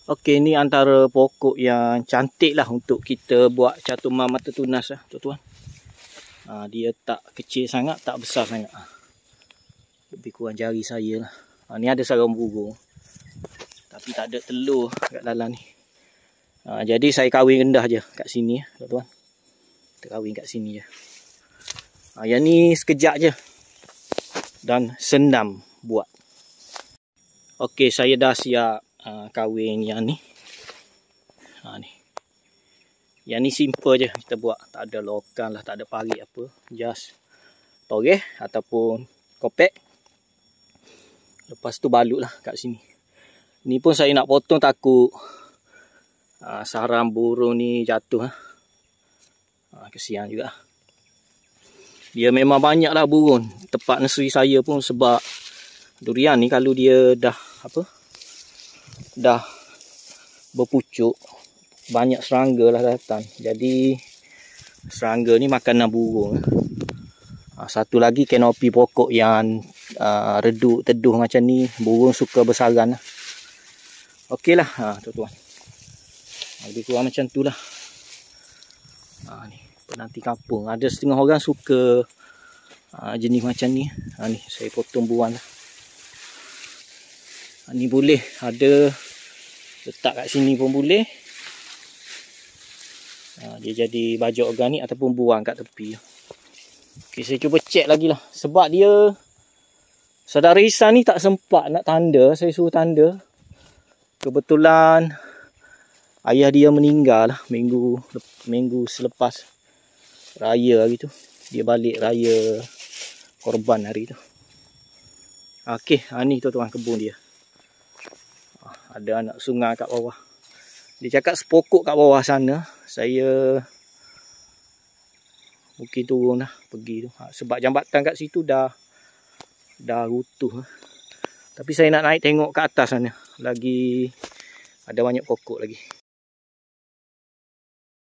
Okey, ni antara pokok yang cantik lah untuk kita buat catuman mata tunas lah, tuan-tuan. Dia tak kecil sangat, tak besar sangat. Lebih kurang jari saya lah. Ni ada sarang burung. Tapi tak ada telur kat dalam ni. Jadi saya kahwin rendah je kat sini, tuan-tuan. Kita kahwin kat sini je. Yang ni sekejap je. Dan senam buat. Okey, saya dah siap kahwin yang ni. Ni. Yang ni simple je kita buat. Tak ada lokan lah, tak ada parit apa. Just toreh ataupun kopek. Lepas tu balut lah kat sini. Ni pun saya nak potong takut sarang burung ni jatuh. Kesian juga. Dia memang banyak lah burung. Tempat nursery saya pun sebab durian ni kalau dia dah berpucuk, banyak serangga lah datang. Jadi serangga ni makanan burung. Satu lagi kanopi pokok yang redup teduh macam ni, burung suka bersarang lah. Okey lah tuan-tuan. Lebih kurang macam tu lah. Ni penanti kampung. Ada setengah orang suka jenis macam ni. Ni saya potong buang lah. Ni boleh ada letak kat sini pun boleh. Dia jadi bajak organik ataupun buang kat tepi. Okey, saya cuba cek lagi lah. Sebab dia saudara Ihsan ni tak sempat nak tanda. Saya suruh tanda. Kebetulan ayah dia meninggal lah minggu selepas raya hari tu. Dia balik raya korban hari tu. Okey, ni tuan-tuan kebun dia. Ada anak sungai kat bawah. Dia cakap sepokok kat bawah sana. Saya mungkin turun lah pergi tu. Sebab jambatan kat situ dah runtuh. Tapi saya nak naik tengok ke atas sana. Lagi ada banyak pokok lagi.